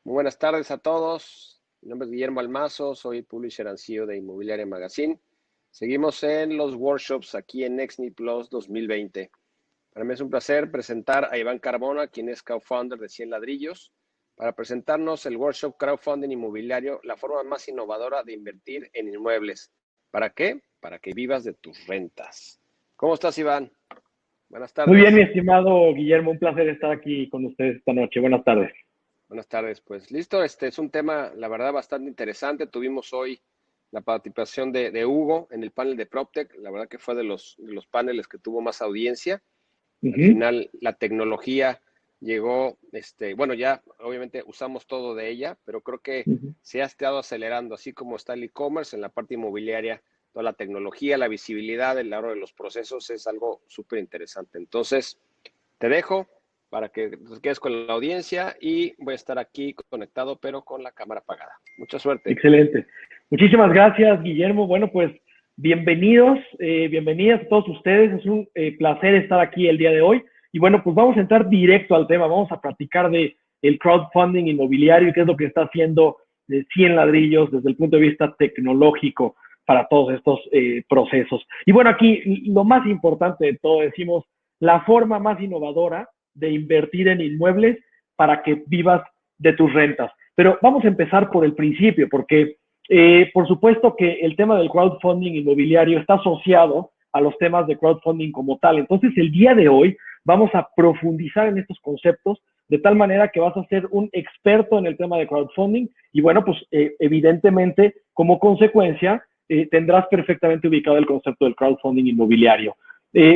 Muy buenas tardes a todos. Mi nombre es Guillermo Almazo, soy Publisher and CEO de Inmobiliaria Magazine. Seguimos en los workshops aquí en Nextney Plus 2020. Para mí es un placer presentar a Iván Carmona, quien es co-founder de 100 Ladrillos, para presentarnos el workshop Crowdfunding Inmobiliario, la forma más innovadora de invertir en inmuebles. ¿Para qué? Para que vivas de tus rentas. ¿Cómo estás, Iván? Buenas Muy bien, mi tardes. estimado Guillermo, un placer estar aquí con ustedes esta noche. Buenas tardes. Buenas tardes, pues listo, este es un tema, la verdad, bastante interesante. Tuvimos hoy la participación de Hugo en el panel de PropTech, la verdad que fue de los paneles que tuvo más audiencia. Al Ujú. final, la tecnología llegó, bueno, ya obviamente usamos todo de ella, pero creo que Ujú. se ha estado acelerando, así como está el e-commerce en la parte inmobiliaria, toda la tecnología, la visibilidad, el ahorro de los procesos es algo súper interesante. Entonces, te dejo para que te quedes con la audiencia y voy a estar aquí conectado, pero con la cámara apagada. Mucha suerte. Excelente. Muchísimas gracias, Guillermo. Bueno, pues bienvenidos, bienvenidas a todos ustedes. Es un placer estar aquí el día de hoy. Y bueno, pues vamos a entrar directo al tema. Vamos a platicar de el crowdfunding inmobiliario y qué es lo que está haciendo 100 ladrillos desde el punto de vista tecnológico para todos estos procesos. Y bueno, aquí lo más importante de todo, decimos, la forma más innovadora de invertir en inmuebles para que vivas de tus rentas. Pero vamos a empezar por el principio, porque por supuesto que el tema del crowdfunding inmobiliario está asociado a los temas de crowdfunding como tal. Entonces, el día de hoy vamos a profundizar en estos conceptos de tal manera que vas a ser un experto en el tema de crowdfunding y bueno, pues evidentemente como consecuencia tendrás perfectamente ubicado el concepto del crowdfunding inmobiliario.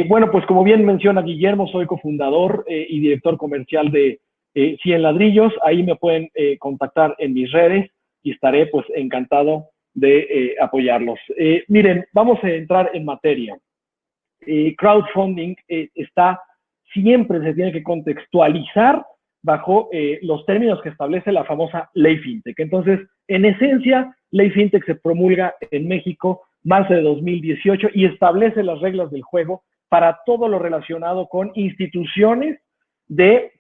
Bueno, pues como bien menciona Guillermo, soy cofundador y director comercial de 100 ladrillos. Ahí me pueden contactar en mis redes y estaré pues encantado de apoyarlos. Miren, vamos a entrar en materia. Crowdfunding está siempre se tiene que contextualizar bajo los términos que establece la famosa ley FinTech. Entonces, en esencia, ley FinTech se promulga en México marzo de 2018 y establece las reglas del juego para todo lo relacionado con instituciones de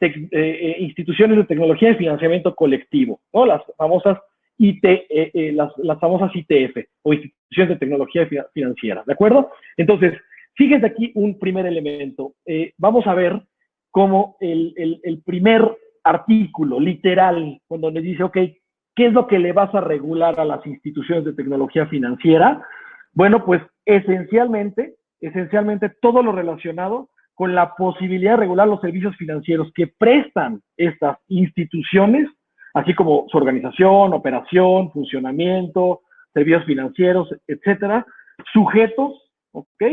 tecnología y financiamiento colectivo, ¿no? Las famosas las famosas ITF o instituciones de tecnología financiera, ¿de acuerdo? Entonces, fíjense aquí un primer elemento. Vamos a ver cómo el primer artículo literal, cuando le dice, ok, ¿qué es lo que le vas a regular a las instituciones de tecnología financiera? Bueno, pues esencialmente todo lo relacionado con la posibilidad de regular los servicios financieros que prestan estas instituciones, así como su organización, operación, funcionamiento, servicios financieros, etcétera, sujetos, ¿ok?,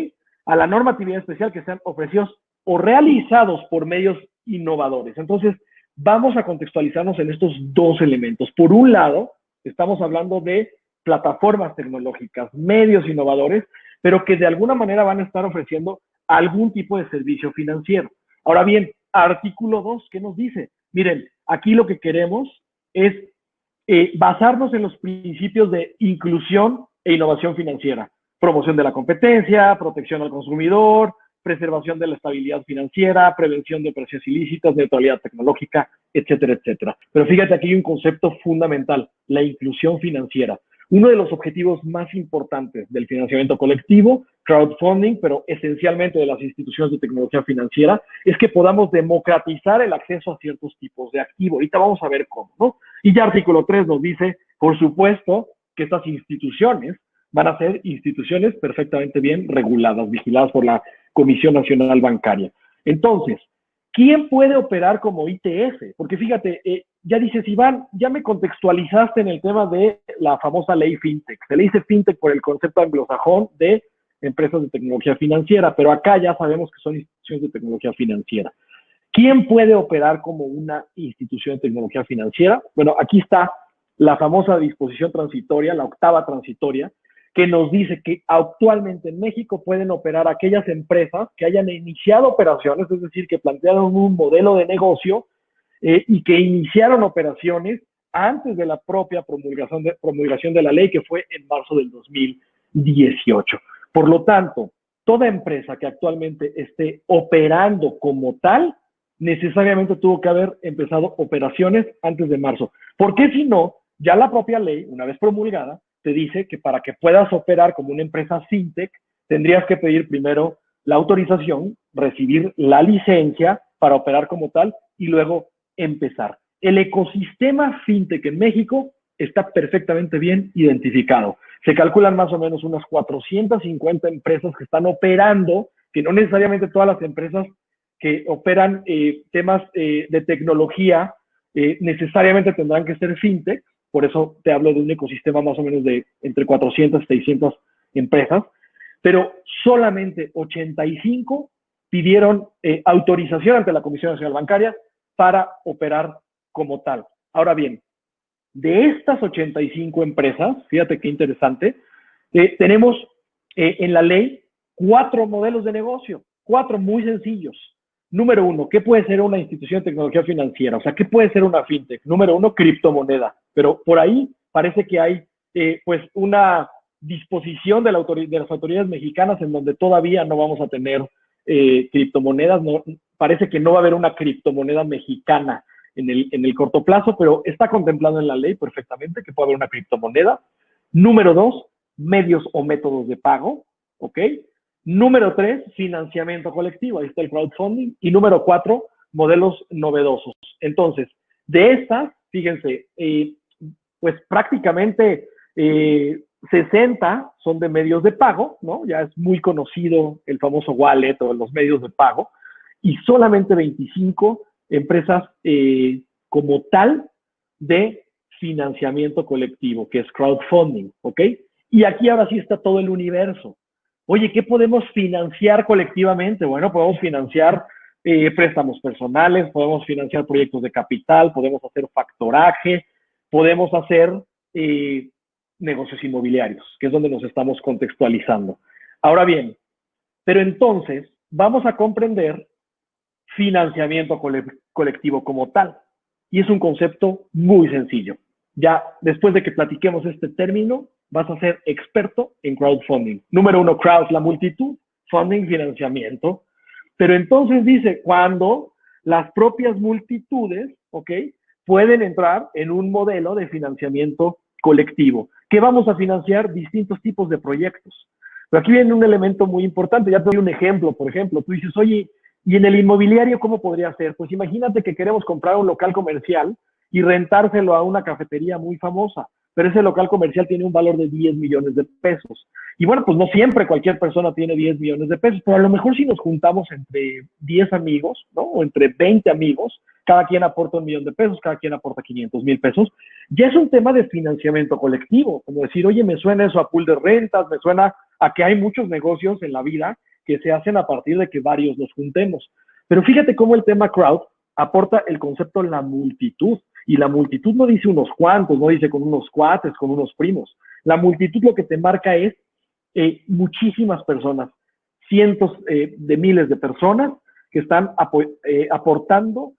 a la normatividad especial que sean ofrecidos o realizados por medios innovadores. Entonces, vamos a contextualizarnos en estos dos elementos. Por un lado, estamos hablando de plataformas tecnológicas, medios innovadores, pero que de alguna manera van a estar ofreciendo algún tipo de servicio financiero. Ahora bien, artículo 2, ¿qué nos dice? Miren, aquí lo que queremos es basarnos en los principios de inclusión e innovación financiera, promoción de la competencia, protección al consumidor, preservación de la estabilidad financiera, prevención de operaciones ilícitas, neutralidad tecnológica, etcétera, etcétera. Pero fíjate, aquí hay un concepto fundamental, la inclusión financiera. Uno de los objetivos más importantes del financiamiento colectivo, crowdfunding, pero esencialmente de las instituciones de tecnología financiera, es que podamos democratizar el acceso a ciertos tipos de activo. Ahorita vamos a ver cómo, ¿no? Y ya artículo 3 nos dice, por supuesto, que estas instituciones van a ser instituciones perfectamente bien reguladas, vigiladas por la Comisión Nacional Bancaria. Entonces, ¿quién puede operar como ITF? Porque fíjate, ya dices, Iván, ya me contextualizaste en el tema de la famosa ley FinTech. Se le dice FinTech por el concepto anglosajón de empresas de tecnología financiera, pero acá ya sabemos que son instituciones de tecnología financiera. ¿Quién puede operar como una institución de tecnología financiera? Bueno, aquí está la famosa disposición transitoria, la octava transitoria, que nos dice que actualmente en México pueden operar aquellas empresas que hayan iniciado operaciones, es decir, que plantearon un modelo de negocio y que iniciaron operaciones antes de la propia promulgación de la ley, que fue en marzo del 2018. Por lo tanto, toda empresa que actualmente esté operando como tal necesariamente tuvo que haber empezado operaciones antes de marzo. Porque si no, ya la propia ley, una vez promulgada, te dice que para que puedas operar como una empresa fintech, tendrías que pedir primero la autorización, recibir la licencia para operar como tal y luego empezar. El ecosistema fintech en México está perfectamente bien identificado. Se calculan más o menos unas 450 empresas que están operando, que no necesariamente todas las empresas que operan temas de tecnología necesariamente tendrán que ser fintech. Por eso te hablo de un ecosistema más o menos de entre 400 y 600 empresas, pero solamente 85 pidieron autorización ante la Comisión Nacional Bancaria para operar como tal. Ahora bien, de estas 85 empresas, fíjate qué interesante, tenemos en la ley 4 modelos de negocio, 4 muy sencillos. Número 1, ¿qué puede ser una institución de tecnología financiera? O sea, ¿qué puede ser una fintech? Número 1, criptomoneda. Pero por ahí parece que hay pues una disposición de las autoridades mexicanas en donde todavía no vamos a tener criptomonedas. No, parece que no va a haber una criptomoneda mexicana en el corto plazo, pero está contemplado en la ley perfectamente que puede haber una criptomoneda. Número 2, medios o métodos de pago, ¿ok? Número 3, financiamiento colectivo, ahí está el crowdfunding. Y número 4, modelos novedosos. Entonces, de estas, fíjense, pues prácticamente 60 son de medios de pago, ¿no? Ya es muy conocido el famoso wallet o los medios de pago, y solamente 25 empresas como tal de financiamiento colectivo, que es crowdfunding, ¿ok? Y aquí ahora sí está todo el universo. Oye, ¿qué podemos financiar colectivamente? Bueno, podemos financiar préstamos personales, podemos financiar proyectos de capital, podemos hacer factoraje, podemos hacer negocios inmobiliarios, que es donde nos estamos contextualizando. Ahora bien, pero entonces vamos a comprender financiamiento colectivo como tal. Y es un concepto muy sencillo. Ya después de que platiquemos este término, vas a ser experto en crowdfunding. Número 1, crowd, la multitud, funding, financiamiento. Pero entonces dice, cuando las propias multitudes, ¿ok?, pueden entrar en un modelo de financiamiento colectivo. ¿Qué vamos a financiar? Distintos tipos de proyectos. Pero aquí viene un elemento muy importante. Ya te doy un ejemplo. Por ejemplo, tú dices, oye, ¿y en el inmobiliario cómo podría ser? Pues imagínate que queremos comprar un local comercial y rentárselo a una cafetería muy famosa, pero ese local comercial tiene un valor de 10 millones de pesos. Y bueno, pues no siempre cualquier persona tiene 10 millones de pesos, pero a lo mejor si nos juntamos entre 10 amigos, ¿no?, o entre 20 amigos, cada quien aporta 1 millón de pesos, cada quien aporta 500,000 pesos, ya es un tema de financiamiento colectivo, como decir, oye, me suena eso a pool de rentas, me suena a que hay muchos negocios en la vida que se hacen a partir de que varios nos juntemos. Pero fíjate cómo el tema crowd aporta el concepto de la multitud. Y la multitud no dice unos cuantos, no dice con unos cuates, con unos primos. La multitud lo que te marca es muchísimas personas, cientos de miles de personas que están aportando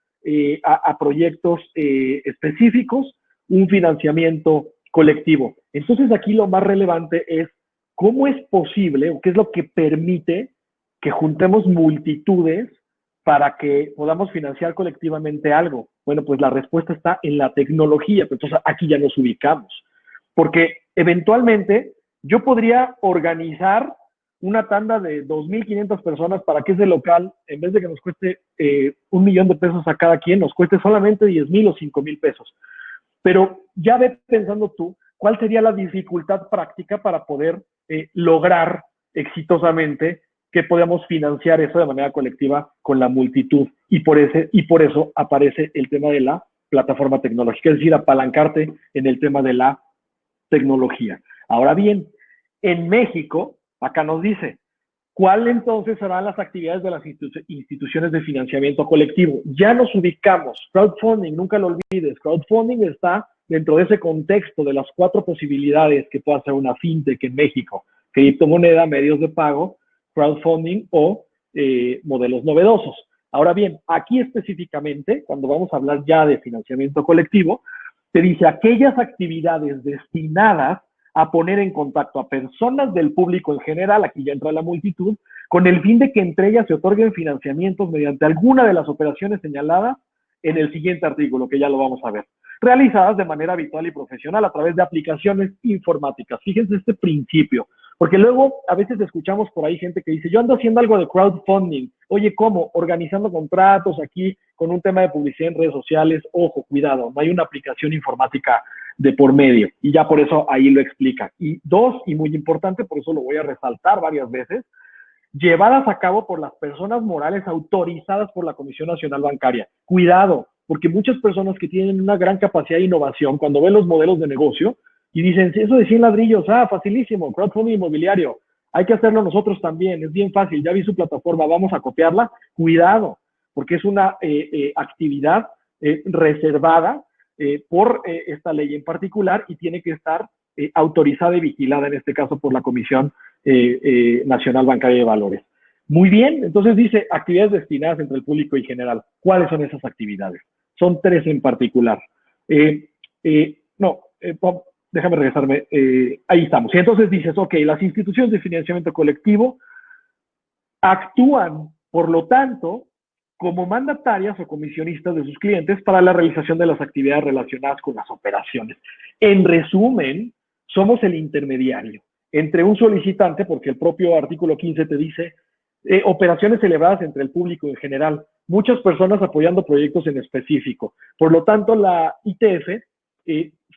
a proyectos específicos un financiamiento colectivo. Entonces aquí lo más relevante es cómo es posible o qué es lo que permite que juntemos multitudes para que podamos financiar colectivamente algo. Bueno, pues la respuesta está en la tecnología, pero entonces aquí ya nos ubicamos. Porque eventualmente yo podría organizar una tanda de 2,500 personas para que ese local, en vez de que nos cueste 1 millón de pesos a cada quien, nos cueste solamente 10,000 o 5,000 pesos. Pero ya ve pensando tú, ¿cuál sería la dificultad práctica para poder lograr exitosamente que podamos financiar eso de manera colectiva con la multitud? Y por eso aparece el tema de la plataforma tecnológica, es decir, apalancarte en el tema de la tecnología. Ahora bien, en México, acá nos dice, ¿cuál entonces serán las actividades de las instituciones de financiamiento colectivo? Ya nos ubicamos. Crowdfunding, nunca lo olvides. Crowdfunding está dentro de ese contexto de las 4 posibilidades que puede hacer una fintech en México: criptomoneda, medios de pago, crowdfunding o modelos novedosos. Ahora bien, aquí específicamente, cuando vamos a hablar ya de financiamiento colectivo, te dice aquellas actividades destinadas a poner en contacto a personas del público en general, aquí ya entra la multitud, con el fin de que entre ellas se otorguen financiamientos mediante alguna de las operaciones señaladas en el siguiente artículo, que ya lo vamos a ver, realizadas de manera habitual y profesional a través de aplicaciones informáticas. Fíjense este principio, porque luego a veces escuchamos por ahí gente que dice, yo ando haciendo algo de crowdfunding. Oye, ¿cómo? Organizando contratos aquí con un tema de publicidad en redes sociales. Ojo, cuidado, no hay una aplicación informática de por medio, y ya por eso ahí lo explica. Y dos, y muy importante, por eso lo voy a resaltar varias veces, llevadas a cabo por las personas morales autorizadas por la Comisión Nacional Bancaria. Cuidado, porque muchas personas que tienen una gran capacidad de innovación, cuando ven los modelos de negocio y dicen, eso de 100 ladrillos, facilísimo, crowdfunding inmobiliario, hay que hacerlo nosotros también, es bien fácil, ya vi su plataforma, vamos a copiarla. Cuidado, porque es una actividad reservada por esta ley en particular y tiene que estar autorizada y vigilada, en este caso por la Comisión Nacional Bancaria de Valores. Muy bien, entonces dice actividades destinadas entre el público y general. ¿Cuáles son esas actividades? Son tres en particular. Déjame regresarme. Ahí estamos. Y entonces dices, ok, las instituciones de financiamiento colectivo actúan, por lo tanto, como mandatarias o comisionistas de sus clientes para la realización de las actividades relacionadas con las operaciones. En resumen, somos el intermediario entre un solicitante, porque el propio artículo 15 te dice, operaciones celebradas entre el público en general, muchas personas apoyando proyectos en específico. Por lo tanto, la ITF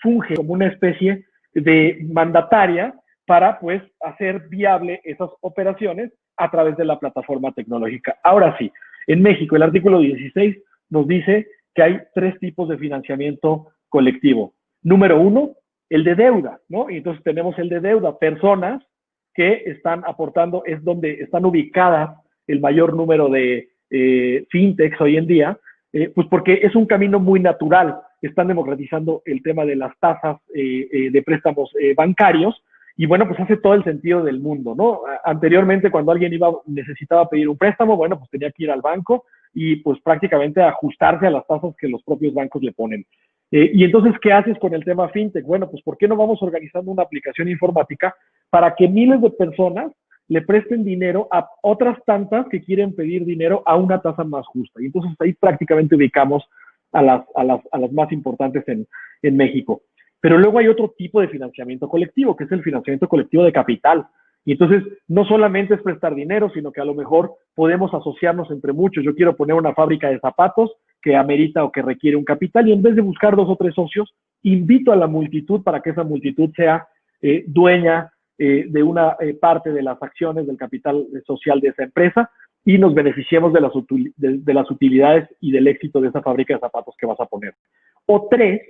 funge como una especie de mandataria para, pues, hacer viable esas operaciones a través de la plataforma tecnológica. Ahora sí, en México, el artículo 16 nos dice que hay tres tipos de financiamiento colectivo. Número uno, el de deuda, ¿no? Y entonces tenemos el de deuda, personas que están aportando, es donde están ubicadas el mayor número de fintechs hoy en día, pues porque es un camino muy natural. Están democratizando el tema de las tasas de préstamos bancarios, y bueno, pues hace todo el sentido del mundo, ¿no? Anteriormente, cuando alguien necesitaba pedir un préstamo, bueno, pues tenía que ir al banco y pues prácticamente ajustarse a las tasas que los propios bancos le ponen. Y entonces, ¿qué haces con el tema fintech? Bueno, pues ¿por qué no vamos organizando una aplicación informática para que miles de personas le presten dinero a otras tantas que quieren pedir dinero a una tasa más justa? Y entonces ahí prácticamente ubicamos a las más importantes en México. Pero luego hay otro tipo de financiamiento colectivo, que es el financiamiento colectivo de capital. Y entonces no solamente es prestar dinero, sino que a lo mejor podemos asociarnos entre muchos. Yo quiero poner una fábrica de zapatos que amerita o que requiere un capital, y en vez de buscar 2 o 3 socios, invito a la multitud para que esa multitud sea dueña de una parte de las acciones del capital social de esa empresa, y nos beneficiemos de las utilidades y del éxito de esa fábrica de zapatos que vas a poner. O 3,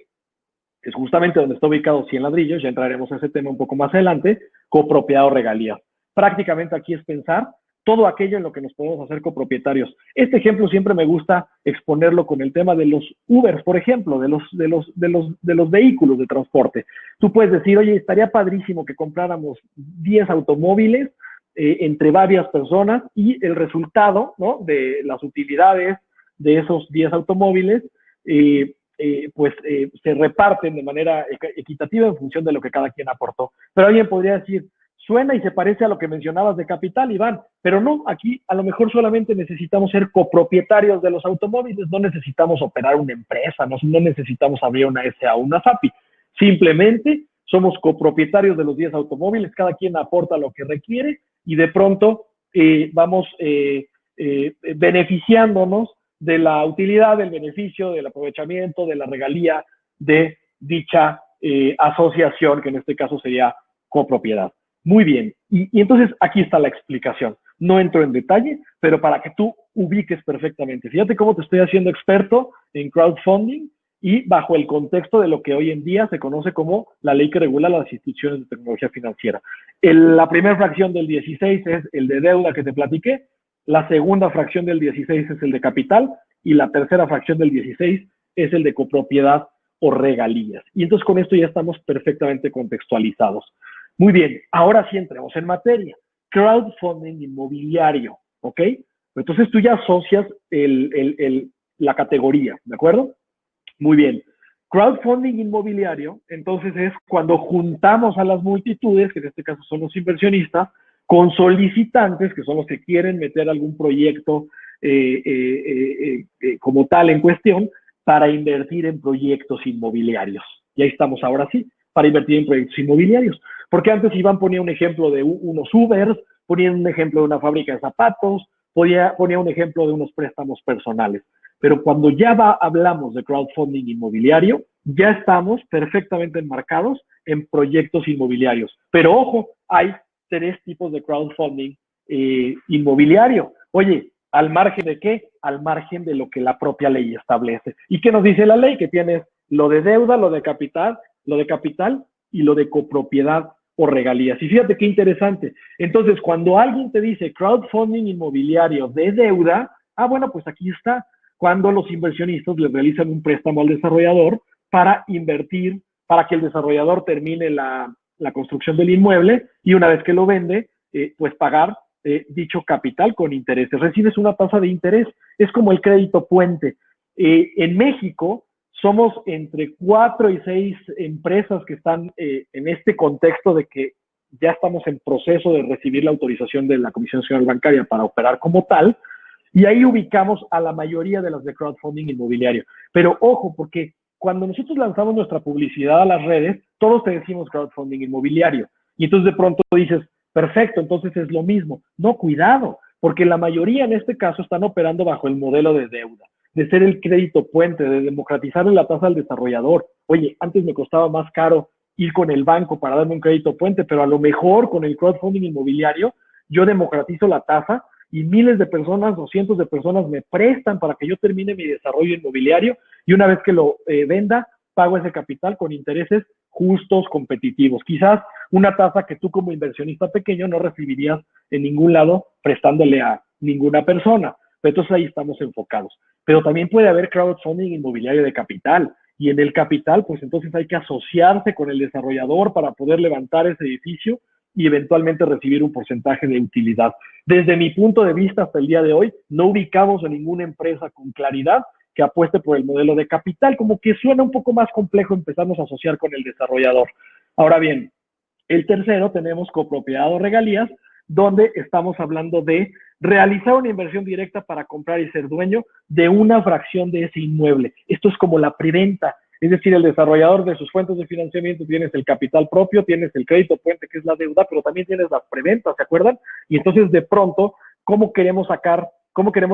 que es justamente donde está ubicado 100 ladrillos, ya entraremos a ese tema un poco más adelante, copropiedad o regalías. Prácticamente aquí es pensar todo aquello en lo que nos podemos hacer copropietarios. Este ejemplo siempre me gusta exponerlo con el tema de los Ubers, por ejemplo, de los vehículos de transporte. Tú puedes decir, oye, estaría padrísimo que compráramos 10 automóviles entre varias personas, y el resultado, ¿no?, de las utilidades de esos 10 automóviles se reparten de manera equitativa en función de lo que cada quien aportó. Pero alguien podría decir, suena y se parece a lo que mencionabas de capital, Iván, pero no, aquí a lo mejor solamente necesitamos ser copropietarios de los automóviles, no necesitamos operar una empresa, no necesitamos abrir una SA o una SAPI, simplemente somos copropietarios de los 10 automóviles, cada quien aporta lo que requiere, y de pronto vamos beneficiándonos de la utilidad, del beneficio, del aprovechamiento, de la regalía de dicha asociación, que en este caso sería copropiedad. Muy bien, y entonces aquí está la explicación. No entro en detalle, pero para que tú ubiques perfectamente. Fíjate cómo te estoy haciendo experto en crowdfunding y bajo el contexto de lo que hoy en día se conoce como la ley que regula las instituciones de tecnología financiera. La primera fracción del 16 es el de deuda que te platiqué, la segunda fracción del 16 es el de capital, y la tercera fracción del 16 es el de copropiedad o regalías. Y entonces con esto ya estamos perfectamente contextualizados. Muy bien, ahora sí entremos en materia. Crowdfunding inmobiliario, ¿ok? Entonces tú ya asocias la categoría, ¿de acuerdo? Muy bien. Crowdfunding inmobiliario, entonces, es cuando juntamos a las multitudes, que en este caso son los inversionistas, con solicitantes, que son los que quieren meter algún proyecto como tal en cuestión, para invertir en proyectos inmobiliarios. Y ahí estamos ahora sí, para invertir en proyectos inmobiliarios. Porque antes Iván ponía un ejemplo de unos Ubers, ponía un ejemplo de una fábrica de zapatos, ponía un ejemplo de unos préstamos personales. Pero cuando ya hablamos de crowdfunding inmobiliario, ya estamos perfectamente enmarcados en proyectos inmobiliarios. Pero ojo, hay 3 tipos de crowdfunding inmobiliario. Oye, ¿al margen de qué? Al margen de lo que la propia ley establece. ¿Y qué nos dice la ley? Que tienes lo de deuda, lo de capital y lo de copropiedad o regalías. Y fíjate qué interesante. Entonces, cuando alguien te dice crowdfunding inmobiliario de deuda, bueno, pues aquí está. Cuando los inversionistas le realizan un préstamo al desarrollador para invertir, para que el desarrollador termine la construcción del inmueble y una vez que lo vende, pues pagar dicho capital con intereses. Recibes una tasa de interés. Es como el crédito puente. En México somos entre 4 y 6 empresas que están en este contexto de que ya estamos en proceso de recibir la autorización de la Comisión Nacional Bancaria para operar como tal, y ahí ubicamos a la mayoría de las de crowdfunding inmobiliario. Pero ojo, porque cuando nosotros lanzamos nuestra publicidad a las redes, todos te decimos crowdfunding inmobiliario. Y entonces de pronto dices, perfecto, entonces es lo mismo. No, cuidado, porque la mayoría en este caso están operando bajo el modelo de deuda, de ser el crédito puente, de democratizarle la tasa al desarrollador. Oye, antes me costaba más caro ir con el banco para darme un crédito puente, pero a lo mejor con el crowdfunding inmobiliario yo democratizo la tasa y miles de personas o cientos de personas me prestan para que yo termine mi desarrollo inmobiliario y una vez que lo venda, pago ese capital con intereses justos, competitivos. Quizás una tasa que tú como inversionista pequeño no recibirías en ningún lado prestándole a ninguna persona. Pero entonces ahí estamos enfocados. Pero también puede haber crowdfunding inmobiliario de capital. Y en el capital, pues entonces hay que asociarse con el desarrollador para poder levantar ese edificio y eventualmente recibir un porcentaje de utilidad. Desde mi punto de vista hasta el día de hoy, no ubicamos a ninguna empresa con claridad que apueste por el modelo de capital, como que suena un poco más complejo empezarnos a asociar con el desarrollador. Ahora bien, el tercero tenemos copropiedad o regalías, donde estamos hablando de realizar una inversión directa para comprar y ser dueño de una fracción de ese inmueble. Esto es como la preventa, es decir, el desarrollador de sus fuentes de financiamiento tienes el capital propio, tienes el crédito puente que es la deuda, pero también tienes la preventa, ¿se acuerdan? Y entonces de pronto, ¿cómo queremos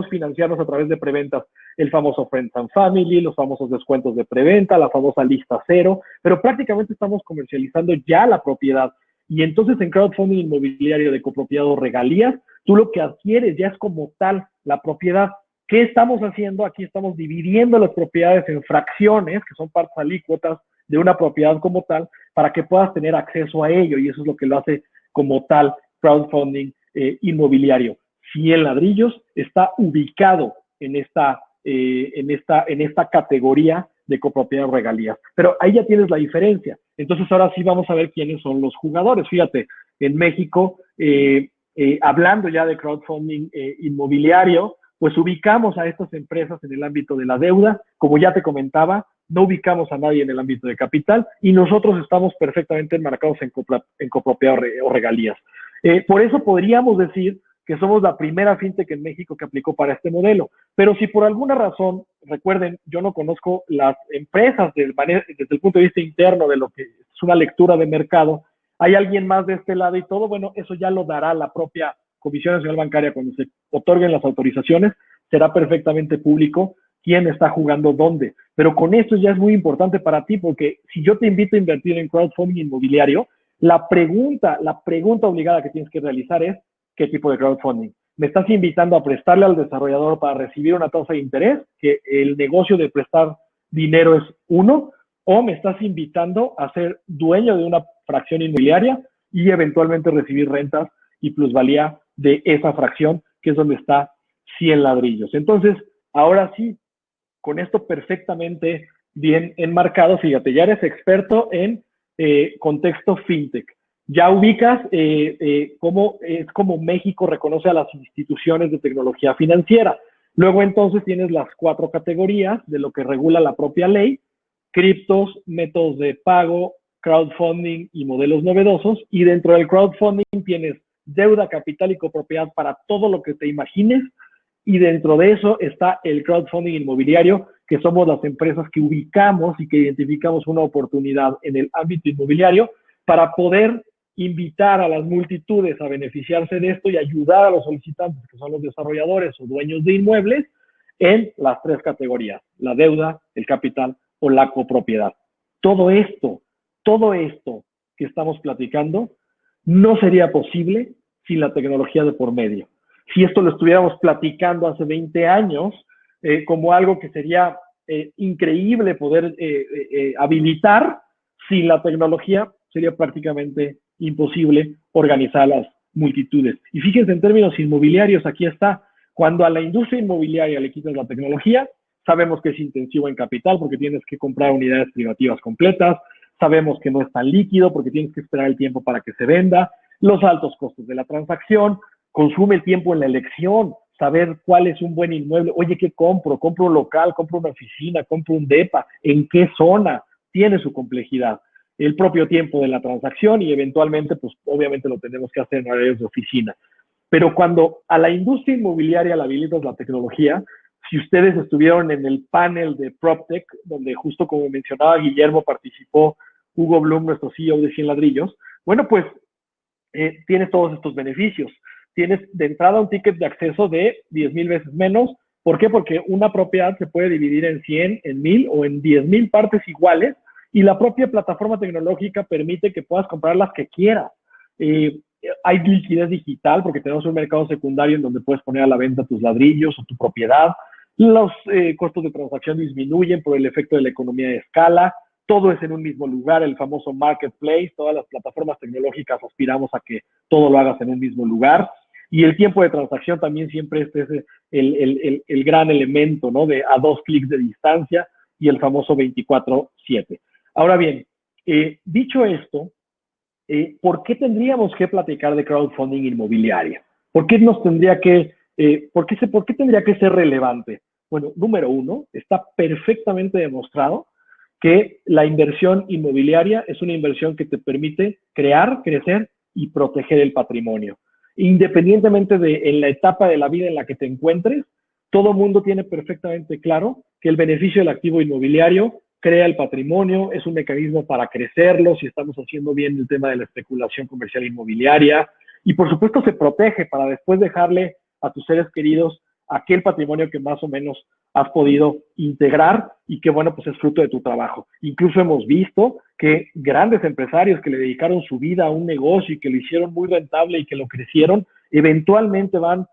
financiarnos a través de preventas? El famoso Friends and Family, los famosos descuentos de preventa, la famosa lista cero, pero prácticamente estamos comercializando ya la propiedad. Y entonces en crowdfunding inmobiliario de copropiedad o regalías, tú lo que adquieres ya es como tal la propiedad. ¿Qué estamos haciendo? Aquí estamos dividiendo las propiedades en fracciones, que son partes alícuotas de una propiedad como tal, para que puedas tener acceso a ello, y eso es lo que lo hace como tal crowdfunding inmobiliario. 100 ladrillos está ubicado en esta categoría de copropiedad o regalías. Pero ahí ya tienes la diferencia. Entonces ahora sí vamos a ver quiénes son los jugadores. Fíjate, en México, hablando ya de crowdfunding inmobiliario, pues ubicamos a estas empresas en el ámbito de la deuda. Como ya te comentaba, no ubicamos a nadie en el ámbito de capital y nosotros estamos perfectamente enmarcados en copropiedad o regalías. Por eso podríamos decir que somos la primera fintech en México que aplicó para este modelo. Pero si por alguna razón, recuerden, yo no conozco las empresas desde el punto de vista interno de lo que es una lectura de mercado, hay alguien más de este lado y todo, bueno, eso ya lo dará la propia Comisión Nacional Bancaria cuando se otorguen las autorizaciones, será perfectamente público quién está jugando dónde. Pero con esto ya es muy importante para ti, porque si yo te invito a invertir en crowdfunding inmobiliario, la pregunta obligada que tienes que realizar es, ¿qué tipo de crowdfunding? ¿Me estás invitando a prestarle al desarrollador para recibir una tasa de interés, que el negocio de prestar dinero es uno, o me estás invitando a ser dueño de una fracción inmobiliaria y eventualmente recibir rentas y plusvalía de esa fracción, que es donde está 100 ladrillos? Entonces, ahora sí, con esto perfectamente bien enmarcado, fíjate, ya eres experto en contexto fintech. Ya ubicas cómo es como México reconoce a las instituciones de tecnología financiera. Luego entonces tienes las 4 categorías de lo que regula la propia ley: criptos, métodos de pago, crowdfunding y modelos novedosos. Y dentro del crowdfunding tienes deuda, capital y copropiedad para todo lo que te imagines, y dentro de eso está el crowdfunding inmobiliario, que somos las empresas que ubicamos y que identificamos una oportunidad en el ámbito inmobiliario para poder invitar a las multitudes a beneficiarse de esto y ayudar a los solicitantes, que son los desarrolladores o dueños de inmuebles, en las tres categorías: la deuda, el capital o la copropiedad. Todo esto que estamos platicando no sería posible sin la tecnología de por medio. Si esto lo estuviéramos platicando hace 20 años, como algo que sería increíble poder habilitar, sin la tecnología sería prácticamente imposible organizar las multitudes. Y fíjense, en términos inmobiliarios, aquí está: cuando a la industria inmobiliaria le quitas la tecnología, sabemos que es intensivo en capital porque tienes que comprar unidades privativas completas, sabemos que no es tan líquido porque tienes que esperar el tiempo para que se venda, los altos costos de la transacción, consume el tiempo en la elección, saber cuál es un buen inmueble. Oye, ¿qué compro? ¿Compro un local? ¿Compro una oficina? ¿Compro un depa? ¿En qué zona? Tiene su complejidad. El propio tiempo de la transacción y eventualmente, pues obviamente lo tenemos que hacer en áreas de oficina. Pero cuando a la industria inmobiliaria la habilitas la tecnología, si ustedes estuvieron en el panel de PropTech, donde justo como mencionaba Guillermo, participó Hugo Bloom, nuestro CEO de 100 ladrillos, bueno, pues tienes todos estos beneficios. Tienes de entrada un ticket de acceso de 10,000 veces menos. ¿Por qué? Porque una propiedad se puede dividir en 100, en 1,000 o en 10,000 partes iguales, y la propia plataforma tecnológica permite que puedas comprar las que quieras. Hay liquidez digital porque tenemos un mercado secundario en donde puedes poner a la venta tus ladrillos o tu propiedad. Los costos de transacción disminuyen por el efecto de la economía de escala. Todo es en un mismo lugar, el famoso marketplace. Todas las plataformas tecnológicas aspiramos a que todo lo hagas en un mismo lugar. Y el tiempo de transacción también siempre es el gran elemento, ¿no? De a 2 clics de distancia y el famoso 24/7. Ahora bien, dicho esto, ¿por qué tendríamos que platicar de crowdfunding inmobiliario? ¿Por qué nos tendría que, por qué tendría que ser relevante? Bueno, número uno, está perfectamente demostrado que la inversión inmobiliaria es una inversión que te permite crear, crecer y proteger el patrimonio. Independientemente de en la etapa de la vida en la que te encuentres, todo mundo tiene perfectamente claro que el beneficio del activo inmobiliario crea el patrimonio, es un mecanismo para crecerlo si estamos haciendo bien el tema de la especulación comercial inmobiliaria, y por supuesto se protege para después dejarle a tus seres queridos aquel patrimonio que más o menos has podido integrar y que, bueno, pues es fruto de tu trabajo. Incluso hemos visto que grandes empresarios que le dedicaron su vida a un negocio y que lo hicieron muy rentable y que lo crecieron, eventualmente van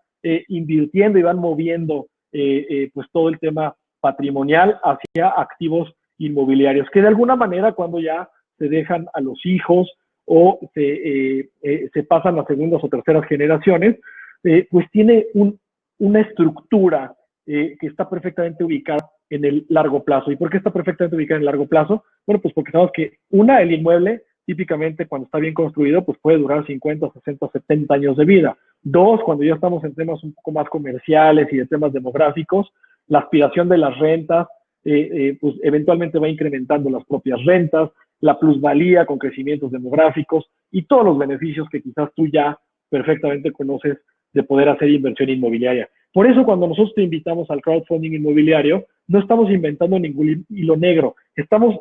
invirtiendo y van moviendo pues todo el tema patrimonial hacia activos inmobiliarios, que de alguna manera cuando ya se dejan a los hijos o se pasan a segundas o terceras generaciones, pues tiene una estructura que está perfectamente ubicada en el largo plazo. ¿Y por qué está perfectamente ubicada en el largo plazo? Bueno, pues porque sabemos que el inmueble típicamente cuando está bien construido, pues puede durar 50, 60, 70 años de vida. Dos, cuando ya estamos en temas un poco más comerciales y de temas demográficos, la aspiración de las rentas, pues eventualmente va incrementando las propias rentas, la plusvalía con crecimientos demográficos y todos los beneficios que quizás tú ya perfectamente conoces de poder hacer inversión inmobiliaria. Por eso cuando nosotros te invitamos al crowdfunding inmobiliario, no estamos inventando ningún hilo negro,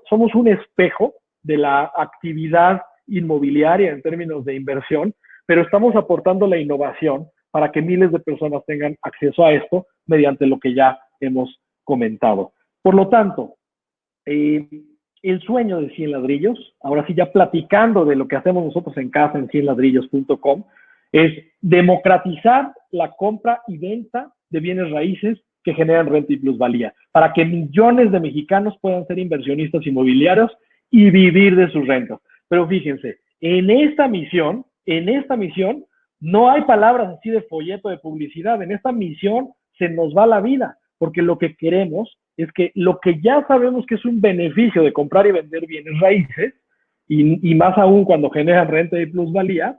somos un espejo de la actividad inmobiliaria en términos de inversión, pero estamos aportando la innovación para que miles de personas tengan acceso a esto mediante lo que ya hemos comentado. Por lo tanto, el sueño de 100 ladrillos, ahora sí ya platicando de lo que hacemos nosotros en casa en 100ladrillos.com, es democratizar la compra y venta de bienes raíces que generan renta y plusvalía, para que millones de mexicanos puedan ser inversionistas inmobiliarios y vivir de sus rentas. Pero fíjense, en esta misión no hay palabras así de folleto de publicidad. En esta misión se nos va la vida, porque lo que queremos es que lo que ya sabemos que es un beneficio de comprar y vender bienes raíces, y más aún cuando generan renta y plusvalía,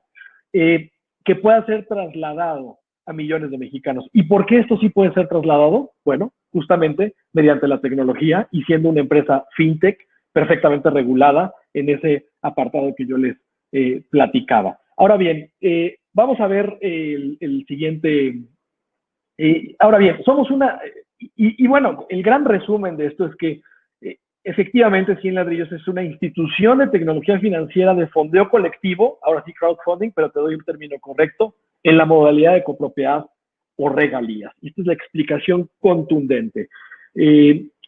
que pueda ser trasladado a millones de mexicanos. ¿Y por qué esto sí puede ser trasladado? Bueno, justamente mediante la tecnología y siendo una empresa fintech perfectamente regulada en ese apartado que yo les platicaba. Ahora bien, vamos a ver el siguiente. Ahora bien, somos una, y bueno, el gran resumen de esto es que efectivamente 100 ladrillos es una institución de tecnología financiera de fondeo colectivo, ahora sí crowdfunding, pero te doy un término correcto, en la modalidad de copropiedad o regalías. Esta es la explicación contundente.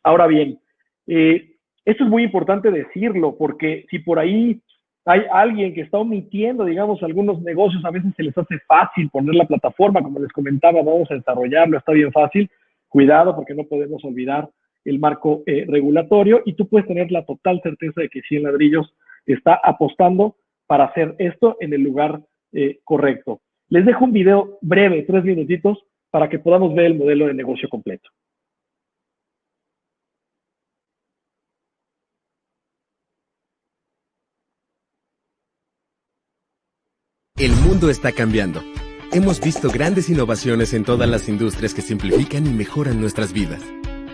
Ahora bien, esto es muy importante decirlo, porque si por ahí hay alguien que está omitiendo, digamos, algunos negocios, a veces se les hace fácil poner la plataforma, como les comentaba, vamos a desarrollarlo, está bien fácil, cuidado porque no podemos olvidar el marco regulatorio, y tú puedes tener la total certeza de que 100 ladrillos está apostando para hacer esto en el lugar correcto. Les dejo un video breve, 3 minutitos, para que podamos ver el modelo de negocio completo. El mundo está cambiando. Hemos visto grandes innovaciones en todas las industrias que simplifican y mejoran nuestras vidas.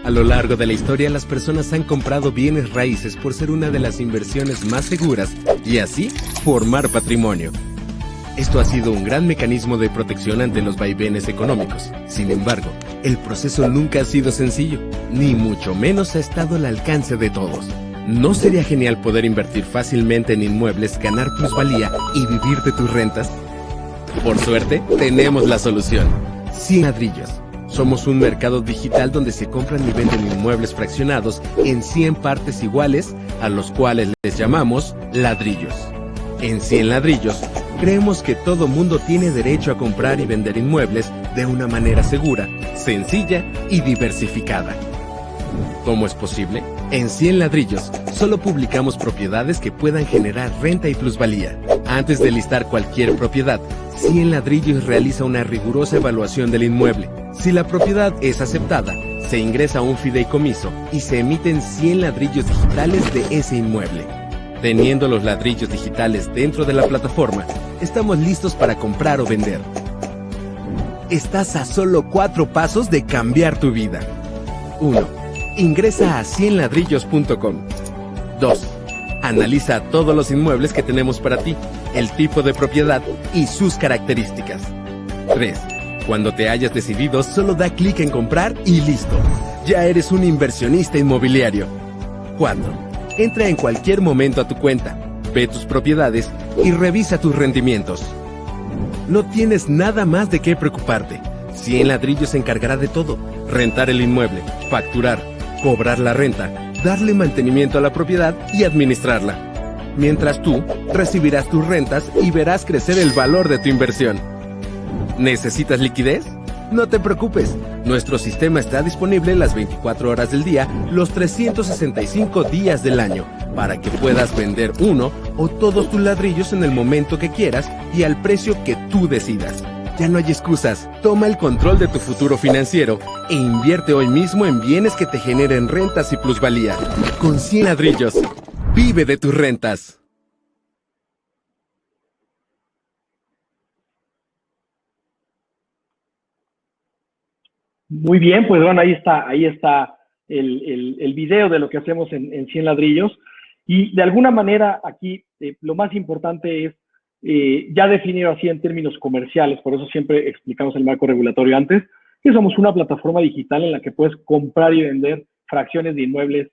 A lo largo de la historia, las personas han comprado bienes raíces por ser una de las inversiones más seguras y así formar patrimonio. Esto ha sido un gran mecanismo de protección ante los vaivenes económicos. Sin embargo, el proceso nunca ha sido sencillo, ni mucho menos ha estado al alcance de todos. ¿No sería genial poder invertir fácilmente en inmuebles, ganar plusvalía y vivir de tus rentas? Por suerte, tenemos la solución. 100 ladrillos. Somos un mercado digital donde se compran y venden inmuebles fraccionados en 100 partes iguales, a los cuales les llamamos ladrillos. En 100 ladrillos, creemos que todo mundo tiene derecho a comprar y vender inmuebles de una manera segura, sencilla y diversificada. ¿Cómo es posible? En 100 ladrillos, solo publicamos propiedades que puedan generar renta y plusvalía. Antes de listar cualquier propiedad, 100 ladrillos realiza una rigurosa evaluación del inmueble. Si la propiedad es aceptada, se ingresa a un fideicomiso y se emiten 100 ladrillos digitales de ese inmueble. Teniendo los ladrillos digitales dentro de la plataforma, estamos listos para comprar o vender. Estás a solo 4 pasos de cambiar tu vida. 1. Ingresa a 100ladrillos.com. 2. Analiza todos los inmuebles que tenemos para ti, el tipo de propiedad y sus características. 3. Cuando te hayas decidido, solo da clic en comprar y listo. Ya eres un inversionista inmobiliario. 4. Entra en cualquier momento a tu cuenta, ve tus propiedades y revisa tus rendimientos. No tienes nada más de qué preocuparte. 100 ladrillos se encargará de todo: rentar el inmueble, facturar, cobrar la renta, darle mantenimiento a la propiedad y administrarla. Mientras tú recibirás tus rentas y verás crecer el valor de tu inversión. ¿Necesitas liquidez? No te preocupes, nuestro sistema está disponible las 24 horas del día, los 365 días del año, para que puedas vender uno o todos tus ladrillos en el momento que quieras y al precio que tú decidas. Ya no hay excusas, toma el control de tu futuro financiero e invierte hoy mismo en bienes que te generen rentas y plusvalía. Con 100 ladrillos, vive de tus rentas. Muy bien, pues bueno, ahí está el video de lo que hacemos en 100 ladrillos. Y de alguna manera aquí lo más importante es ya definir así en términos comerciales, por eso siempre explicamos el marco regulatorio antes, que somos una plataforma digital en la que puedes comprar y vender fracciones de inmuebles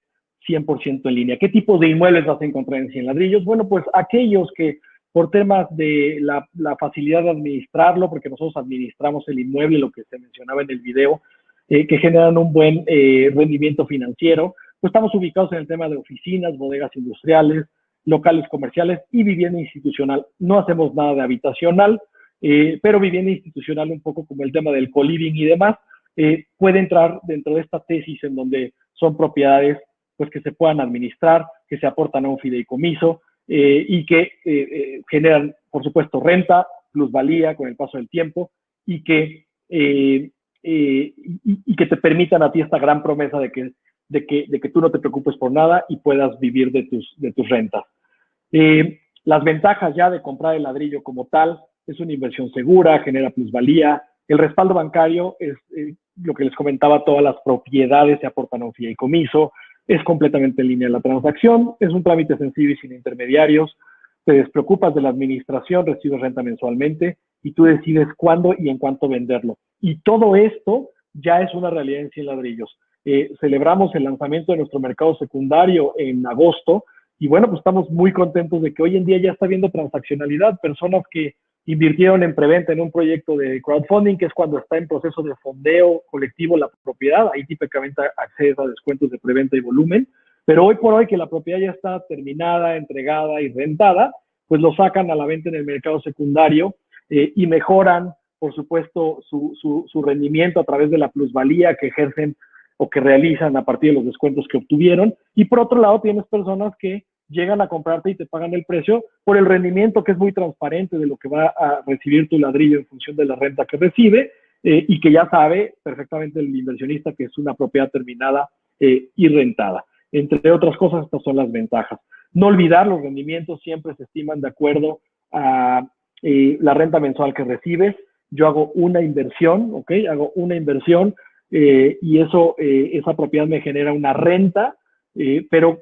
100% en línea. ¿Qué tipo de inmuebles vas a encontrar en 100 ladrillos? Bueno, pues aquellos que por temas de la facilidad de administrarlo, porque nosotros administramos el inmueble, lo que se mencionaba en el video, que generan un buen rendimiento financiero, pues estamos ubicados en el tema de oficinas, bodegas industriales, locales comerciales y vivienda institucional. No hacemos nada de habitacional, pero vivienda institucional, un poco como el tema del co-living y demás, puede entrar dentro de esta tesis en donde son propiedades pues que se puedan administrar, que se aportan a un fideicomiso y que generan, por supuesto, renta, plusvalía con el paso del tiempo y que te permitan a ti esta gran promesa de que tú no te preocupes por nada y puedas vivir de tus rentas. Las ventajas ya de comprar el ladrillo como tal: es una inversión segura, genera plusvalía, el respaldo bancario es lo que les comentaba, todas las propiedades se aportan a un fideicomiso, es completamente en línea la transacción, es un trámite sencillo y sin intermediarios, te despreocupas de la administración, recibes renta mensualmente y tú decides cuándo y en cuánto venderlo. Y todo esto ya es una realidad en 100 ladrillos. Celebramos el lanzamiento de nuestro mercado secundario en agosto y bueno, pues estamos muy contentos de que hoy en día ya está habiendo transaccionalidad, personas que invirtieron en preventa en un proyecto de crowdfunding, que es cuando está en proceso de fondeo colectivo la propiedad, ahí típicamente accedes a descuentos de preventa y volumen, pero hoy por hoy que la propiedad ya está terminada, entregada y rentada, pues lo sacan a la venta en el mercado secundario y mejoran, por supuesto, su rendimiento a través de la plusvalía que ejercen o que realizan a partir de los descuentos que obtuvieron. Y por otro lado, tienes personas que llegan a comprarte y te pagan el precio por el rendimiento que es muy transparente de lo que va a recibir tu ladrillo en función de la renta que recibe y que ya sabe perfectamente el inversionista que es una propiedad terminada y rentada. Entre otras cosas, estas son las ventajas. No olvidar, los rendimientos siempre se estiman de acuerdo a la renta mensual que recibes. Yo hago una inversión, ¿ok? Hago una inversión y esa propiedad me genera una renta, pero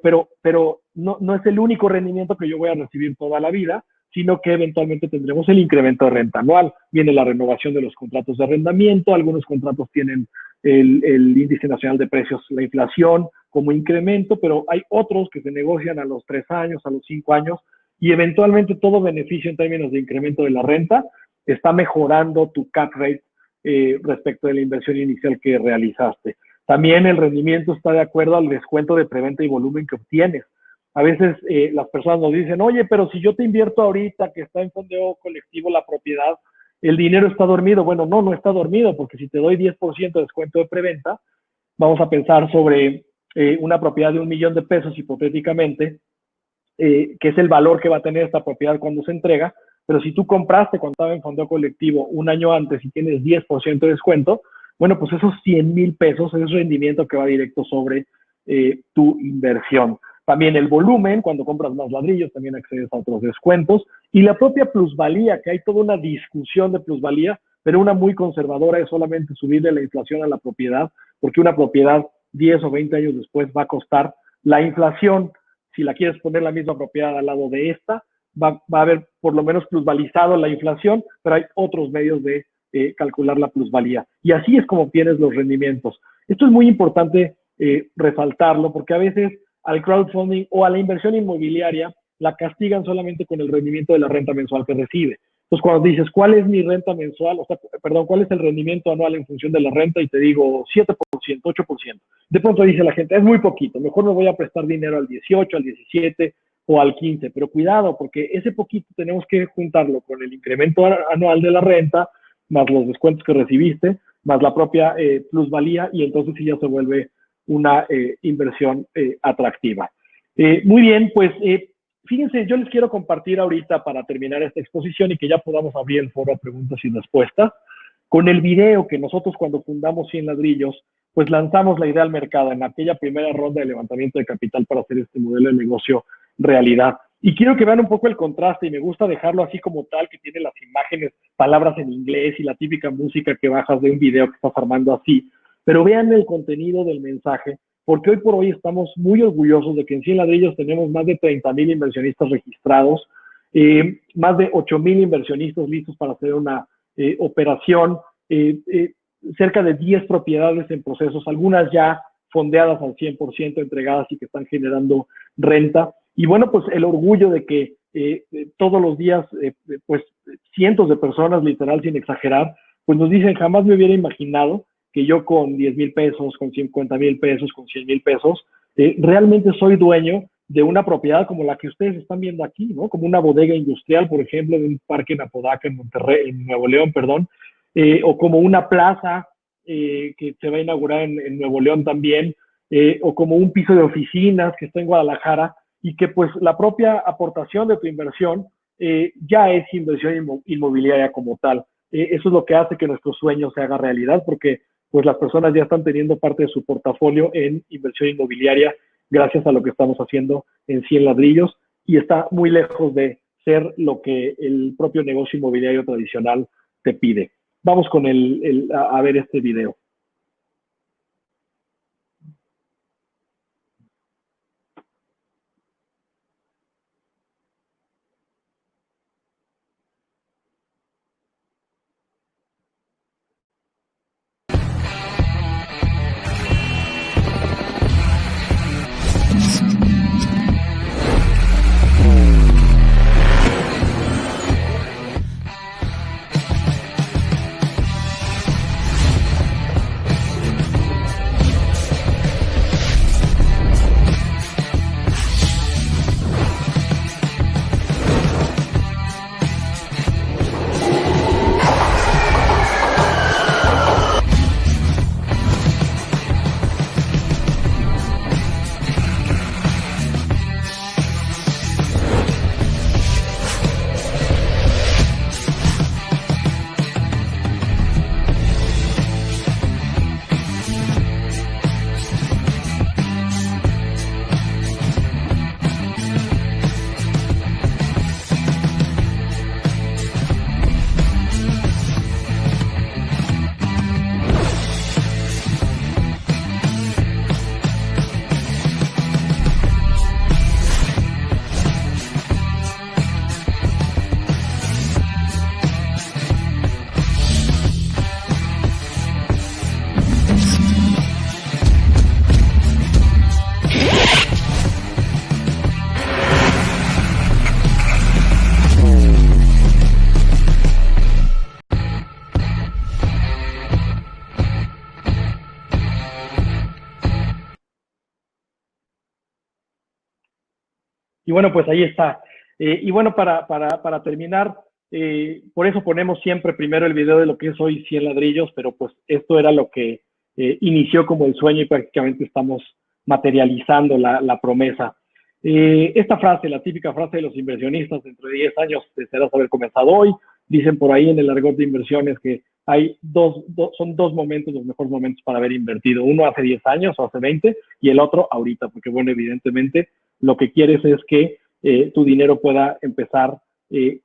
no es el único rendimiento que yo voy a recibir toda la vida, sino que eventualmente tendremos el incremento de renta anual. Viene la renovación de los contratos de arrendamiento, algunos contratos tienen el índice nacional de precios, la inflación como incremento, pero hay otros que se negocian a los 3 años, a los 5 años, y eventualmente todo beneficio en términos de incremento de la renta está mejorando tu cap rate respecto de la inversión inicial que realizaste. También el rendimiento está de acuerdo al descuento de preventa y volumen que obtienes. A veces las personas nos dicen, oye, pero si yo te invierto ahorita que está en fondeo colectivo la propiedad, el dinero está dormido. Bueno, no está dormido, porque si te doy 10% de descuento de preventa, vamos a pensar sobre una propiedad de $1,000,000 hipotéticamente, que es el valor que va a tener esta propiedad cuando se entrega, pero si tú compraste cuando estaba en fondeo colectivo un año antes y tienes 10% de descuento, bueno, pues esos $100,000 es rendimiento que va directo sobre tu inversión. También el volumen, cuando compras más ladrillos, también accedes a otros descuentos. Y la propia plusvalía, que hay toda una discusión de plusvalía, pero una muy conservadora es solamente subirle la inflación a la propiedad, porque una propiedad 10 o 20 años después va a costar la inflación. Si la quieres poner la misma propiedad al lado de esta, va a haber por lo menos plusvalizado la inflación, pero hay otros medios de calcular la plusvalía. Y así es como obtienes los rendimientos. Esto es muy importante resaltarlo, porque a veces al crowdfunding o a la inversión inmobiliaria la castigan solamente con el rendimiento de la renta mensual que recibe. Entonces, cuando dices, ¿cuál es mi renta mensual? O sea, perdón, ¿cuál es el rendimiento anual en función de la renta? Y te digo 7%, 8%. De pronto dice la gente, es muy poquito, mejor me voy a prestar dinero al 18, al 17 o al 15. Pero cuidado, porque ese poquito tenemos que juntarlo con el incremento anual de la renta, más los descuentos que recibiste, más la propia plusvalía, y entonces sí ya se vuelve una inversión atractiva. Muy bien, pues fíjense, yo les quiero compartir ahorita para terminar esta exposición y que ya podamos abrir el foro a preguntas y respuestas, con el video que nosotros cuando fundamos 100 ladrillos, pues lanzamos la idea al mercado en aquella primera ronda de levantamiento de capital para hacer este modelo de negocio realidad. Y quiero que vean un poco el contraste, y me gusta dejarlo así como tal, que tiene las imágenes, palabras en inglés y la típica música que bajas de un video que estás armando así. Pero vean el contenido del mensaje, porque hoy por hoy estamos muy orgullosos de que en 100 ladrillos tenemos más de 30,000 inversionistas registrados, más de 8,000 inversionistas listos para hacer una operación, cerca de 10 propiedades en procesos, algunas ya fondeadas al 100%, entregadas y que están generando renta. Y bueno, pues el orgullo de que todos los días, pues cientos de personas, literal, sin exagerar, pues nos dicen, jamás me hubiera imaginado que yo con 10,000 pesos, con 50,000 pesos, con 100,000 pesos, realmente soy dueño de una propiedad como la que ustedes están viendo aquí, ¿no? Como una bodega industrial, por ejemplo, de un parque en Apodaca, en Monterrey, en Nuevo León, perdón, o como una plaza que se va a inaugurar en Nuevo León también, o como un piso de oficinas que está en Guadalajara, y que pues la propia aportación de tu inversión ya es inversión inmobiliaria como tal. Eso es lo que hace que nuestro sueño se haga realidad, porque pues las personas ya están teniendo parte de su portafolio en inversión inmobiliaria gracias a lo que estamos haciendo en 100 ladrillos, y está muy lejos de ser lo que el propio negocio inmobiliario tradicional te pide. Vamos con a ver este video. Y bueno, pues ahí está. Y bueno, para terminar, por eso ponemos siempre primero el video de lo que es hoy 100 ladrillos, pero pues esto era lo que inició como el sueño y prácticamente estamos materializando la promesa. Esta frase, la típica frase de los inversionistas, dentro de 10 años desearás haber comenzado hoy. Dicen por ahí en el argot de inversiones que hay son dos momentos, los mejores momentos para haber invertido. Uno hace 10 años o hace 20 y el otro ahorita, porque bueno, evidentemente lo que quieres es que tu dinero pueda empezar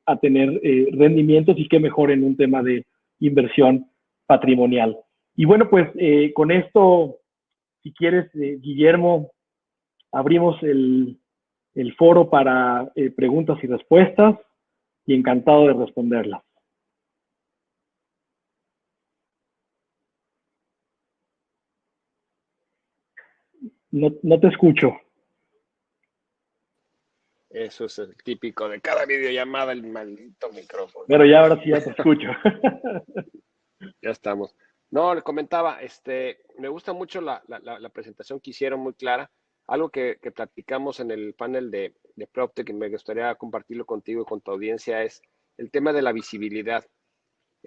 a tener rendimientos y que mejor en un tema de inversión patrimonial. Y bueno, pues con esto, si quieres, Guillermo, abrimos el foro para preguntas y respuestas y encantado de responderlas. No te escucho. Eso es el típico de cada videollamada, el maldito micrófono. Pero ya ahora sí ya te escucho. Ya estamos. No, le comentaba, me gusta mucho la presentación que hicieron, muy clara. Algo que platicamos en el panel de PropTech y me gustaría compartirlo contigo y con tu audiencia es el tema de la visibilidad.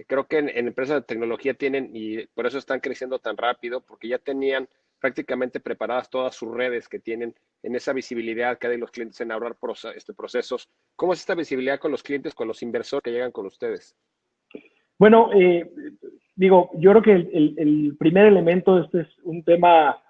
Creo que en empresas de tecnología tienen, y por eso están creciendo tan rápido, porque ya tenían prácticamente preparadas todas sus redes que tienen en esa visibilidad que hay de los clientes en ahorrar procesos. ¿Cómo es esta visibilidad con los clientes, con los inversores que llegan con ustedes? Bueno, yo creo que el primer elemento, este es un tema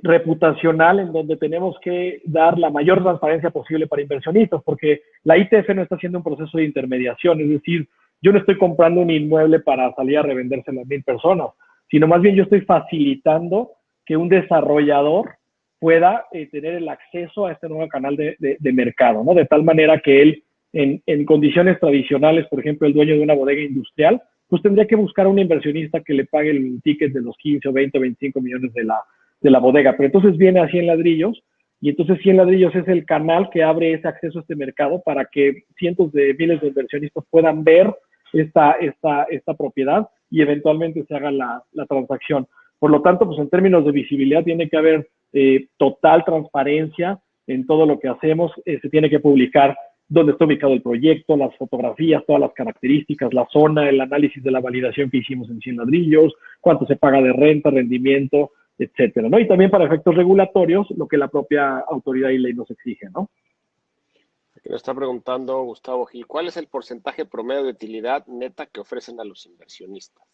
reputacional en donde tenemos que dar la mayor transparencia posible para inversionistas, porque la ITF no está haciendo un proceso de intermediación, es decir, yo no estoy comprando un inmueble para salir a revendérselo a 1000 personas, sino más bien yo estoy facilitando que un desarrollador pueda tener el acceso a este nuevo canal de mercado, ¿no? De tal manera que él, en condiciones tradicionales, por ejemplo, el dueño de una bodega industrial, pues tendría que buscar a un inversionista que le pague el ticket de los 15 o 20 o 25 millones de la bodega. Pero entonces viene a 100 ladrillos y entonces 100 ladrillos es el canal que abre ese acceso a este mercado para que cientos de miles de inversionistas puedan ver esta propiedad y eventualmente se haga la transacción. Por lo tanto, pues en términos de visibilidad tiene que haber total transparencia en todo lo que hacemos. Se tiene que publicar dónde está ubicado el proyecto, las fotografías, todas las características, la zona, el análisis de la validación que hicimos en 100 ladrillos, cuánto se paga de renta, rendimiento, etcétera, ¿no? Y también para efectos regulatorios, lo que la propia autoridad y ley nos exige, ¿no? Aquí nos está preguntando Gustavo Gil, ¿cuál es el porcentaje promedio de utilidad neta que ofrecen a los inversionistas?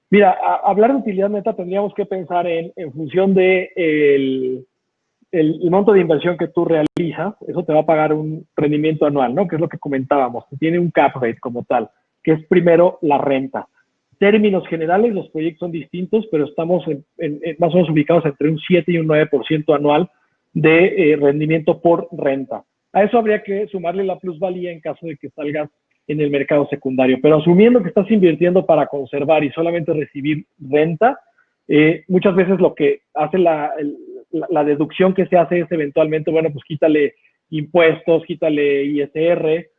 Mira, hablar de utilidad neta tendríamos que pensar en función de el monto de inversión que tú realizas, eso te va a pagar un rendimiento anual, ¿no? Que es lo que comentábamos, que tiene un cap rate como tal, que es primero la renta. Términos generales, los proyectos son distintos, pero estamos más o menos ubicados entre un 7 y un 9% anual de rendimiento por renta. A eso habría que sumarle la plusvalía en caso de que salgas en el mercado secundario. Pero asumiendo que estás invirtiendo para conservar y solamente recibir renta, muchas veces lo que hace la deducción que se hace es eventualmente, bueno, pues quítale impuestos, quítale ISR.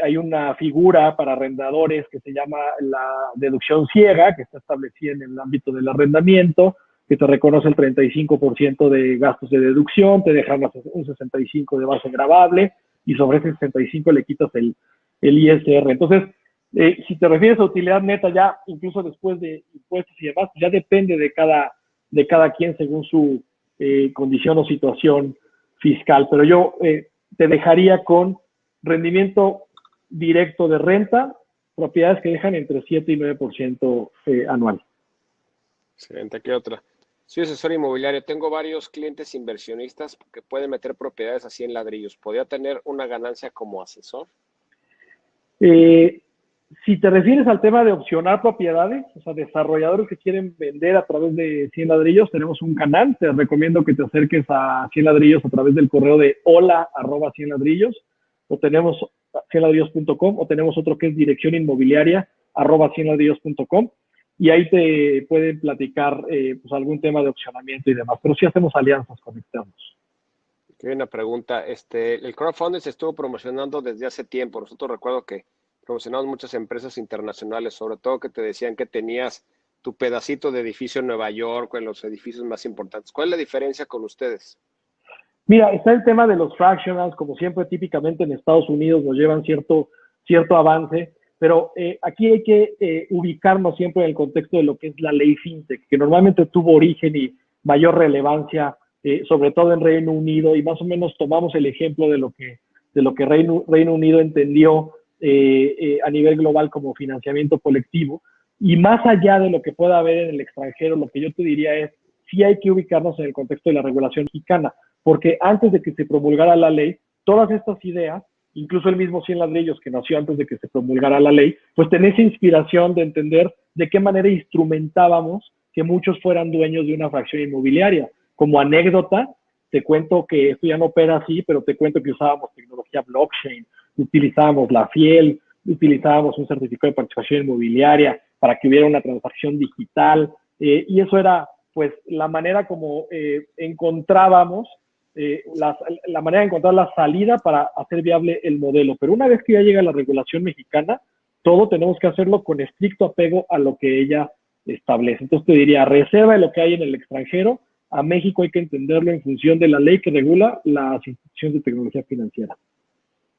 Hay una figura para arrendadores que se llama la deducción ciega, que está establecida en el ámbito del arrendamiento, que te reconoce el 35% de gastos de deducción, te dejan un 65% de base gravable y sobre ese 65% le quitas el ISR. Entonces, si te refieres a utilidad neta ya, incluso después de impuestos y demás, ya depende de cada quien según su condición o situación fiscal. Pero yo te dejaría con rendimiento directo de renta, propiedades que dejan entre 7 y 9% anual. Excelente, ¿qué otra? Soy asesor inmobiliario, tengo varios clientes inversionistas que pueden meter propiedades así en ladrillos. ¿Podría tener una ganancia como asesor? Si te refieres al tema de opcionar propiedades, o sea, desarrolladores que quieren vender a través de 100 ladrillos, tenemos un canal. Te recomiendo que te acerques a 100 ladrillos a través del correo de hola@100ladrillos, o tenemos 100ladrillos.com, o tenemos otro que es dirección inmobiliaria @100ladrillos.com, y ahí te pueden platicar pues algún tema de opcionamiento y demás. Pero sí hacemos alianzas con externos. Aquí hay una pregunta. El crowdfunding se estuvo promocionando desde hace tiempo. Nosotros recuerdo que promocionamos muchas empresas internacionales, sobre todo que te decían que tenías tu pedacito de edificio en Nueva York o en los edificios más importantes. ¿Cuál es la diferencia con ustedes? Mira, está el tema de los fractionals, como siempre, típicamente en Estados Unidos nos llevan cierto avance, pero aquí hay que ubicarnos siempre en el contexto de lo que es la ley FinTech, que normalmente tuvo origen y mayor relevancia, sobre todo en Reino Unido, y más o menos tomamos el ejemplo de lo que Reino Unido entendió a nivel global como financiamiento colectivo. Y más allá de lo que pueda haber en el extranjero, lo que yo te diría es, sí hay que ubicarnos en el contexto de la regulación mexicana, porque antes de que se promulgara la ley, todas estas ideas, incluso el mismo 100 ladrillos que nació antes de que se promulgara la ley, pues tenía esa inspiración de entender de qué manera instrumentábamos que muchos fueran dueños de una fracción inmobiliaria. Como anécdota, te cuento que esto ya no opera así, pero te cuento que usábamos tecnología blockchain, utilizábamos la FIEL, utilizábamos un certificado de participación inmobiliaria para que hubiera una transacción digital, y eso era pues la manera como encontrábamos la manera de encontrar la salida para hacer viable el modelo. Pero una vez que ya llega la regulación mexicana, todo tenemos que hacerlo con estricto apego a lo que ella establece. Entonces te diría, reserva de lo que hay en el extranjero, a México hay que entenderlo en función de la ley que regula las instituciones de tecnología financiera.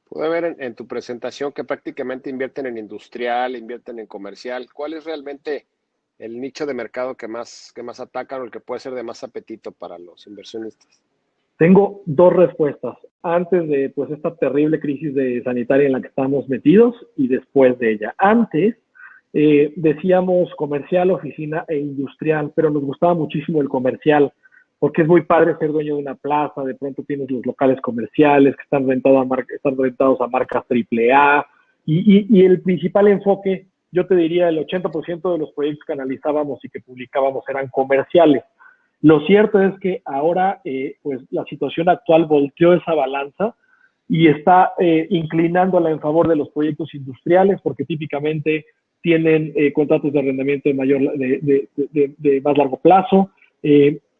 Pude ver en tu presentación que prácticamente invierten en industrial, invierten en comercial. ¿Cuál es realmente el nicho de mercado que más atacan o el que puede ser de más apetito para los inversionistas? Tengo dos respuestas. Antes de pues esta terrible crisis sanitaria en la que estamos metidos y después de ella. Antes decíamos comercial, oficina e industrial, pero nos gustaba muchísimo el comercial porque es muy padre ser dueño de una plaza, de pronto tienes los locales comerciales que están rentados a marcas AAA y el principal enfoque, yo te diría, el 80% de los proyectos que analizábamos y que publicábamos eran comerciales. Lo cierto es que ahora pues la situación actual volteó esa balanza y está inclinándola en favor de los proyectos industriales porque típicamente tienen contratos de arrendamiento de más largo plazo.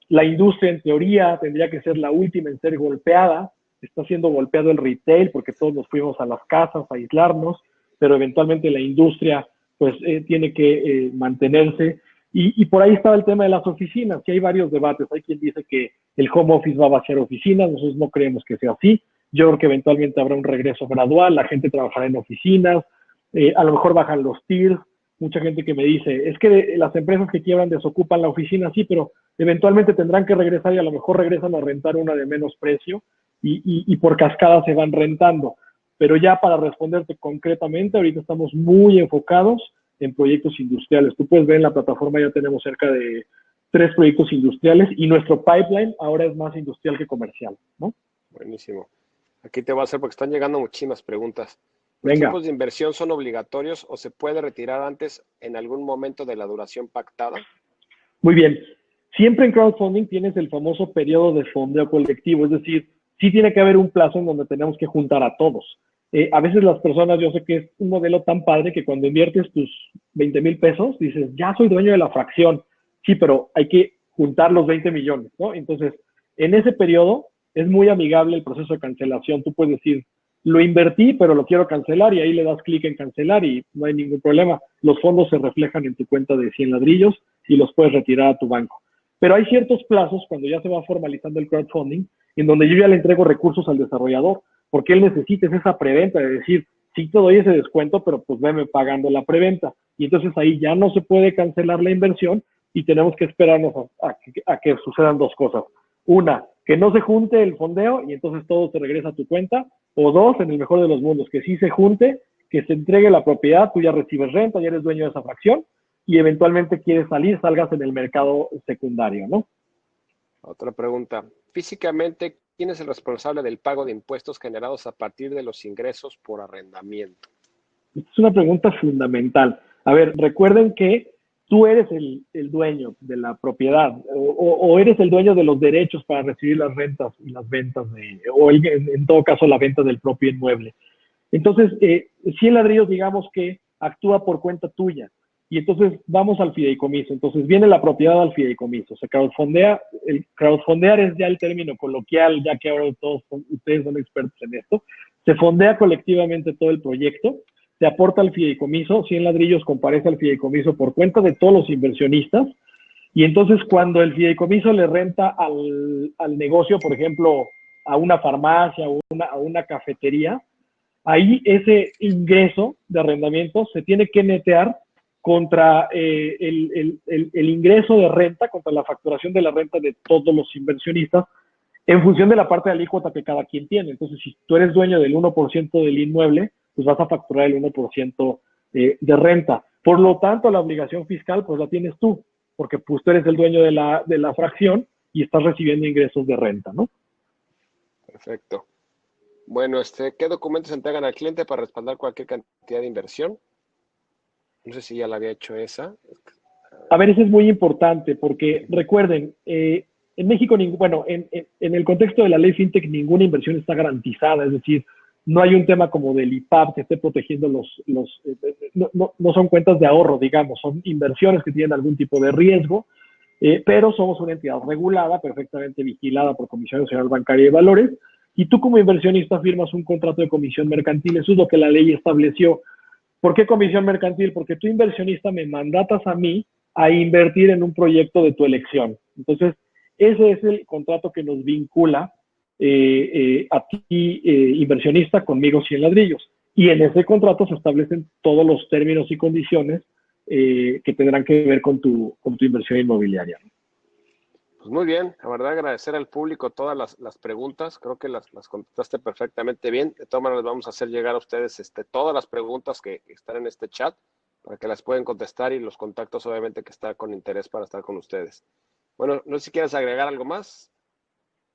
La industria en teoría tendría que ser la última en ser golpeada. Está siendo golpeado el retail porque todos nos fuimos a las casas a aislarnos, pero eventualmente la industria pues tiene que mantenerse. Y por ahí estaba el tema de las oficinas, que hay varios debates. Hay quien dice que el home office va a vaciar oficinas, nosotros no creemos que sea así. Yo creo que eventualmente habrá un regreso gradual, la gente trabajará en oficinas, a lo mejor bajan los tiers. Mucha gente que me dice, es que las empresas que quiebran desocupan la oficina, sí, pero eventualmente tendrán que regresar y a lo mejor regresan a rentar una de menos precio y por cascada se van rentando. Pero ya para responderte concretamente, ahorita estamos muy enfocados en proyectos industriales. Tú puedes ver en la plataforma, ya tenemos cerca de 3 proyectos industriales y nuestro pipeline ahora es más industrial que comercial, ¿no? Buenísimo. Aquí te voy a hacer porque están llegando muchísimas preguntas. ¿Los Venga. tipos de inversión son obligatorios o se puede retirar antes en algún momento de la duración pactada? Muy bien. Siempre en crowdfunding tienes el famoso periodo de fondeo colectivo, es decir, sí tiene que haber un plazo en donde tenemos que juntar a todos. A veces las personas, yo sé que es un modelo tan padre que cuando inviertes tus 20,000 pesos, dices, ya soy dueño de la fracción. Sí, pero hay que juntar los 20 millones, ¿no? Entonces, en ese periodo es muy amigable el proceso de cancelación. Tú puedes decir, lo invertí, pero lo quiero cancelar y ahí le das clic en cancelar y no hay ningún problema. Los fondos se reflejan en tu cuenta de 100 ladrillos y los puedes retirar a tu banco. Pero hay ciertos plazos cuando ya se va formalizando el crowdfunding en donde yo ya le entrego recursos al desarrollador porque él necesita esa preventa de decir, sí te doy ese descuento, pero pues veme pagando la preventa. Y entonces ahí ya no se puede cancelar la inversión y tenemos que esperarnos a que sucedan dos cosas. Una, que no se junte el fondeo y entonces todo se regresa a tu cuenta. O dos, en el mejor de los mundos, que sí se junte, que se entregue la propiedad, tú ya recibes renta, ya eres dueño de esa fracción y eventualmente quieres salir, salgas en el mercado secundario, ¿no? Otra pregunta. Físicamente, ¿quién es el responsable del pago de impuestos generados a partir de los ingresos por arrendamiento? Esta es una pregunta fundamental. A ver, recuerden que tú eres el dueño de la propiedad o eres el dueño de los derechos para recibir las rentas y las ventas, en todo caso la venta del propio inmueble. Entonces, 100 ladrillos digamos que actúa por cuenta tuya y entonces vamos al fideicomiso. Entonces viene la propiedad al fideicomiso, se crowdfundea. El crowdfundear es ya el término coloquial, ya que ahora todos ustedes son expertos en esto. Se fondea colectivamente todo el proyecto, se aporta al fideicomiso, 100 ladrillos comparece al fideicomiso por cuenta de todos los inversionistas, y entonces cuando el fideicomiso le renta al negocio, por ejemplo, a una farmacia o a una cafetería, ahí ese ingreso de arrendamiento se tiene que netear contra el ingreso de renta, contra la facturación de la renta de todos los inversionistas, en función de la parte de alícuota que cada quien tiene. Entonces, si tú eres dueño del 1% del inmueble, pues vas a facturar el 1% de renta. Por lo tanto, la obligación fiscal, pues la tienes tú, porque pues tú eres el dueño de la fracción y estás recibiendo ingresos de renta, ¿no? Perfecto. Bueno, ¿qué documentos se entregan al cliente para respaldar cualquier cantidad de inversión? No sé si ya la había hecho esa. A ver, eso es muy importante, porque recuerden, en México, bueno, en el contexto de la ley FinTech, ninguna inversión está garantizada, es decir, no hay un tema como del IPAP que esté protegiendo no son cuentas de ahorro, digamos, son inversiones que tienen algún tipo de riesgo, pero somos una entidad regulada, perfectamente vigilada por Comisión Nacional Bancaria de Valores, y tú como inversionista firmas un contrato de comisión mercantil, eso es lo que la ley estableció. ¿Por qué comisión mercantil? Porque tú inversionista me mandatas a mí a invertir en un proyecto de tu elección. Entonces, ese es el contrato que nos vincula a ti, inversionista, conmigo 100 ladrillos. Y en ese contrato se establecen todos los términos y condiciones que tendrán que ver con tu inversión inmobiliaria. Pues muy bien, la verdad agradecer al público todas las preguntas, creo que las contestaste perfectamente bien. De todas maneras vamos a hacer llegar a ustedes todas las preguntas que están en este chat para que las puedan contestar y los contactos obviamente que están con interés para estar con ustedes. Bueno, no sé si quieres agregar algo más.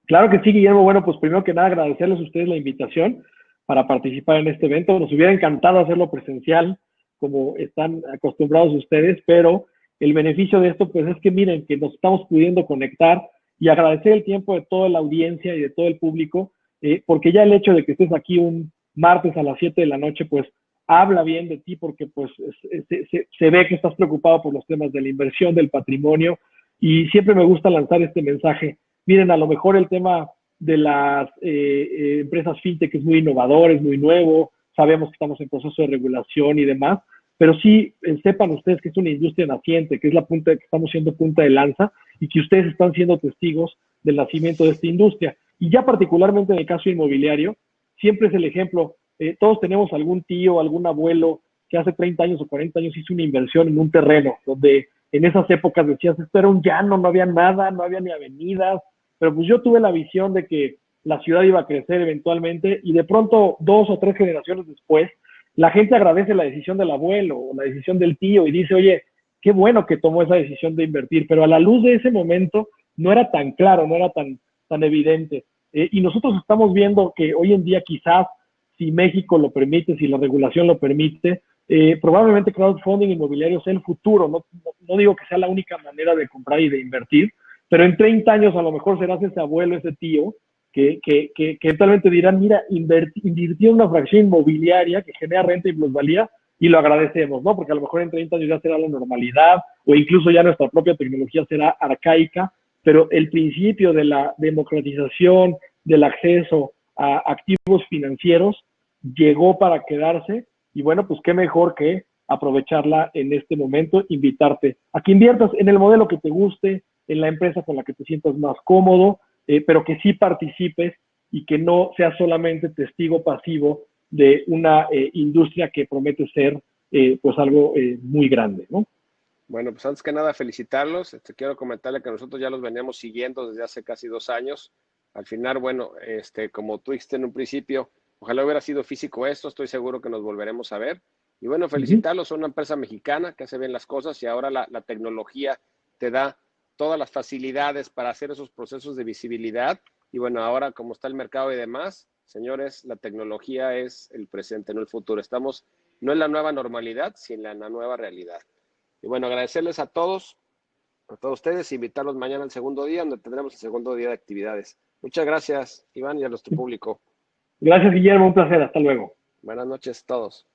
Claro que sí, Guillermo. Bueno, pues primero que nada agradecerles a ustedes la invitación para participar en este evento. Nos hubiera encantado hacerlo presencial, como están acostumbrados ustedes, pero el beneficio de esto, pues es que miren, que nos estamos pudiendo conectar y agradecer el tiempo de toda la audiencia y de todo el público, porque ya el hecho de que estés aquí un martes a las 7 de la noche, pues habla bien de ti, porque pues se ve que estás preocupado por los temas de la inversión, del patrimonio, y siempre me gusta lanzar este mensaje. Miren, a lo mejor el tema de las empresas fintech es muy innovador, es muy nuevo, sabemos que estamos en proceso de regulación y demás, pero sí sepan ustedes que es una industria naciente, que es la punta, que estamos siendo punta de lanza y que ustedes están siendo testigos del nacimiento de esta industria. Y ya particularmente en el caso inmobiliario, siempre es el ejemplo, todos tenemos algún tío, algún abuelo que hace 30 años o 40 años hizo una inversión en un terreno, donde en esas épocas decías, esto era un llano, no había nada, no había ni avenidas, pero pues yo tuve la visión de que la ciudad iba a crecer eventualmente y de pronto 2 o 3 generaciones después, la gente agradece la decisión del abuelo o la decisión del tío y dice, oye, qué bueno que tomó esa decisión de invertir, pero a la luz de ese momento no era tan claro, no era tan evidente. Y nosotros estamos viendo que hoy en día quizás, si México lo permite, si la regulación lo permite, probablemente crowdfunding inmobiliario sea el futuro. No digo que sea la única manera de comprar y de invertir, pero en 30 años a lo mejor serás ese abuelo, ese tío, que eventualmente dirán, mira, invirtió en una fracción inmobiliaria que genera renta y plusvalía y lo agradecemos, ¿no? Porque a lo mejor en 30 años ya será la normalidad o incluso ya nuestra propia tecnología será arcaica, pero el principio de la democratización, del acceso a activos financieros llegó para quedarse y bueno, pues qué mejor que aprovecharla en este momento, invitarte a que inviertas en el modelo que te guste, en la empresa con la que te sientas más cómodo, pero que sí participes y que no seas solamente testigo pasivo de una industria que promete ser pues algo muy grande, ¿no? Bueno, pues antes que nada felicitarlos. Quiero comentarle que nosotros ya los veníamos siguiendo desde hace casi 2 años. Al final, bueno, como tú dijiste en un principio, ojalá hubiera sido físico esto, estoy seguro que nos volveremos a ver. Y bueno, felicitarlos, son una empresa mexicana que hace bien las cosas y ahora la tecnología te da todas las facilidades para hacer esos procesos de visibilidad. Y bueno, ahora como está el mercado y demás, señores, la tecnología es el presente, no el futuro. Estamos no en la nueva normalidad, sino en la nueva realidad. Y bueno, agradecerles a todos ustedes, invitarlos mañana al segundo día, donde tendremos el segundo día de actividades. Muchas gracias, Iván, y a nuestro público. Gracias, Guillermo, un placer, hasta luego. Buenas noches a todos.